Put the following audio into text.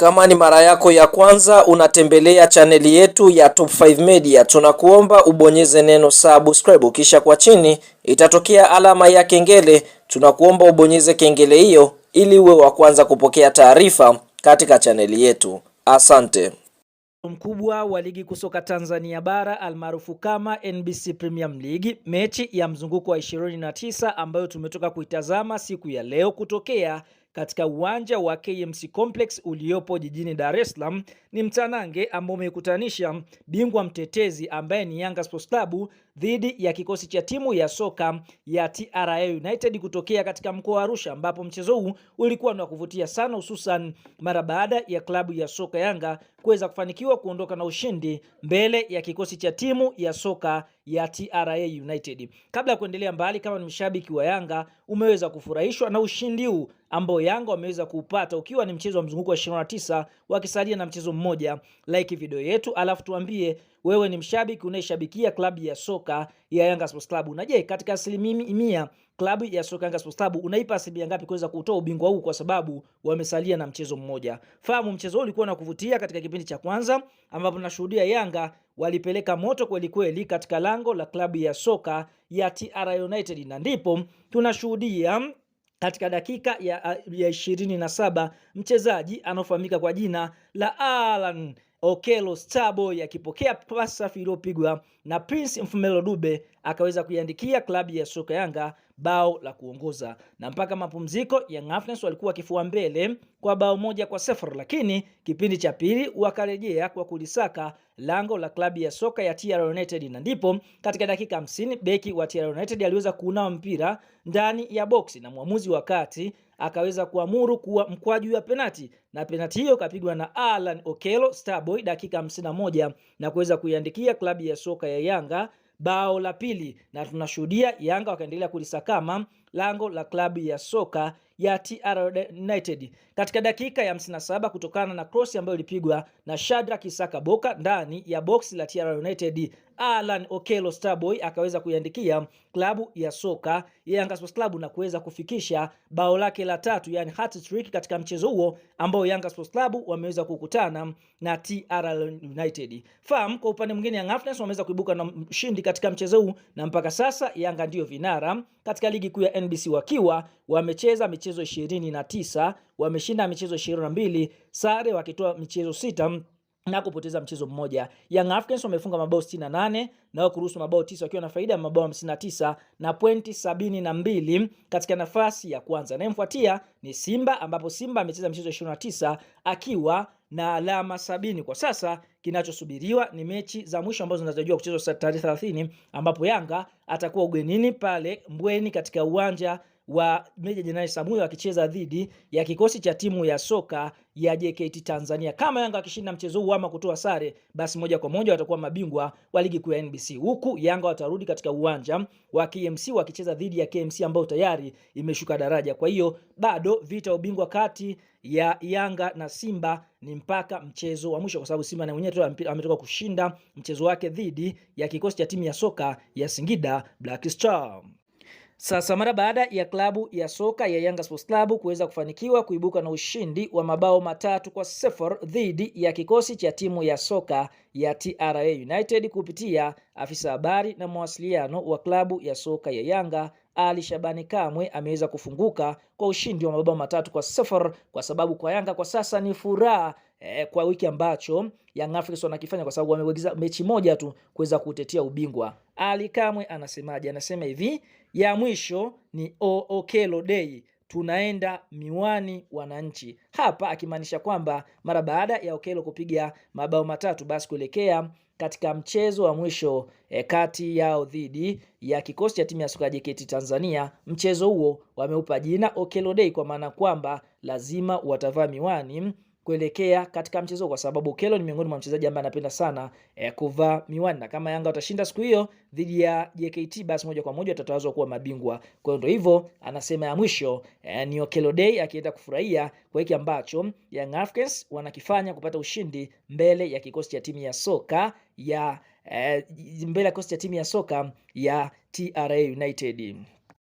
Kama ni mara yako ya kwanza unatembelea chaneli yetu ya Top 5 Media, tunakuomba ubonyeze neno subscribe, kisha kwa chini itatokea alama ya kengele. Tunakuomba ubonyeze kengele hiyo ili uwe wa kwanza kupokea taarifa katika chaneli yetu. Asante. Mkubwa wa ligi kusoka Tanzania bara almaarufu kama NBC Premier League, mechi ya mzunguko wa 29 ambayo tumetoka kuitazama siku ya leo kutokea katika uwanja wa KMC Complex uliopo jijini Dar es Salaam, ni mtanange ambao umekutanisha bingwa mtetezi ambaye ni Yanga Sports Club dhidi ya kikosi cha timu ya soka ya TRA United kutokea katika mkoa wa Arusha, ambapo mchezo huu ulikuwa ni wa kuvutia sana, hususan mara baada ya klabu ya soka Yanga kuweza kufanikiwa kuondoka na ushindi mbele ya kikosi cha timu ya soka ya TRA United. Kabla ya kuendelea mbali, kama ni mshabiki wa Yanga, umeweza kufurahishwa na ushindi huu ambao Yanga wameweza kupata, ukiwa ni mchezo wa mzunguko wa 29 wakisalia na mchezo mmoja. Like video yetu alafu tuambie wewe ni mshabiki unayeshabikia klabu ya soka ya Yanga Sports Club. Na je, katika 100% klabu ya soka Yanga Sports Club unaipa asilimia ngapi kuweza kutoa ubingwa huu, kwa sababu wamesalia na mchezo mmoja? Fahamu mchezo huu ulikuwa na kuvutia katika kipindi cha kwanza, ambapo tunashuhudia Yanga walipeleka moto kweli kweli katika lango la klabu ya soka ya TRA United, na ndipo tunashuhudia katika dakika ya 27 mchezaji anaofahamika kwa jina la Alan Okello Starboy akipokea pasi safi iliyopigwa na Prince Mfumelo Dube akaweza kuiandikia klabu ya soka Yanga bao la kuongoza, na mpaka mapumziko Young Africans walikuwa kifua mbele kwa bao 1-0, lakini kipindi cha pili wakarejea kwa kulisaka lango la klabu ya soka ya TRA United, na ndipo katika dakika 50 beki wa TRA United aliweza kuunawa mpira ndani ya boksi na mwamuzi wa kati akaweza kuamuru kuwa mkwaju wa penati, na penati hiyo kapigwa na Alan Okello Starboy dakika 51 na kuweza kuiandikia klabu ya soka ya Yanga bao la pili, na tunashuhudia Yanga wakaendelea kulisakama lango la klabu ya soka ya TRA United katika dakika ya 57 kutokana na cross ambayo ilipigwa na Shadrack Isaka Boka ndani ya box la TRA United. Alan Okello Starboy akaweza kuiandikia klabu ya soka ya Yanga Sports Club na kuweza kufikisha bao lake la tatu, yani hat-trick katika mchezo huo ambao Yanga Sports Club wameweza kukutana na TRA United. Fahamu kwa upande mwingine Young Africans wameweza kuibuka na ushindi katika mchezo huu, na mpaka sasa Yanga ndio vinara katika ligi kuu ya NBC wakiwa wamecheza michezo 29, wameshinda michezo 22, sare wakitoa michezo 6 na kupoteza mchezo mmoja. Young Africans wamefunga mabao 68 na kuruhusu mabao 9 wakiwa na faida ya mabao 59 na pointi 72 katika nafasi ya kwanza. Na mfuatia ni Simba, ambapo Simba amecheza michezo 29 akiwa na alama 70. Kwa sasa kinachosubiriwa ni mechi za mwisho ambazo zinatarajiwa kuchezwa tarehe 30, ambapo Yanga atakuwa ugenini pale Mbweni katika uwanja wa Meja Jenerali Samuel akicheza dhidi ya kikosi cha timu ya soka ya JKT Tanzania. Kama Yanga akishinda mchezo huu ama kutoa sare, basi moja kwa moja watakuwa mabingwa wa ligi kuu ya NBC, huku Yanga watarudi katika uwanja wa KMC wakicheza dhidi ya KMC ambao tayari imeshuka daraja. Kwa hiyo bado vita ubingwa kati ya Yanga na Simba ni mpaka mchezo wa mwisho, kwa sababu Simba na mwenyewe ametoka kushinda mchezo wake dhidi ya kikosi cha timu ya soka ya Singida Black Star. Sasa mara baada ya klabu ya soka ya Yanga Sports Club kuweza kufanikiwa kuibuka na ushindi wa mabao 3-0 dhidi ya kikosi cha timu ya soka ya TRA United kupitia afisa habari na mawasiliano wa klabu ya soka ya Yanga Ali Shabani Kamwe ameweza kufunguka kwa ushindi wa mabao 3-0, kwa sababu kwa Yanga kwa sasa ni furaha kwa wiki ambacho Young Africans wanakifanya, kwa sababu wameweza mechi moja tu kuweza kutetea ubingwa. Ali Kamwe anasemaje? Anasema hivi, ya mwisho ni Okello Day, tunaenda miwani wananchi. Hapa akimaanisha kwamba mara baada ya Okello kupiga mabao 3 basi kuelekea katika mchezo wa mwisho kati yao dhidi ya kikosi cha timu ya soka JKT Tanzania, mchezo huo wameupa jina Okello Day, kwa maana kwamba lazima watavaa miwani kuelekea katika mchezo, kwa sababu Okello ni miongoni mwa mchezaji ambaye anapenda sana kuvaa miwani, na kama Yanga watashinda siku hiyo dhidi ya JKT basi moja kwa moja watatawazwa kuwa mabingwa. Kwa hiyo ndio hivyo anasema ya mwisho ni Okello Day, akienda kufurahia kwa hiki ambacho Young Africans wanakifanya kupata ushindi mbele ya kikosi cha timu ya soka ya TRA United.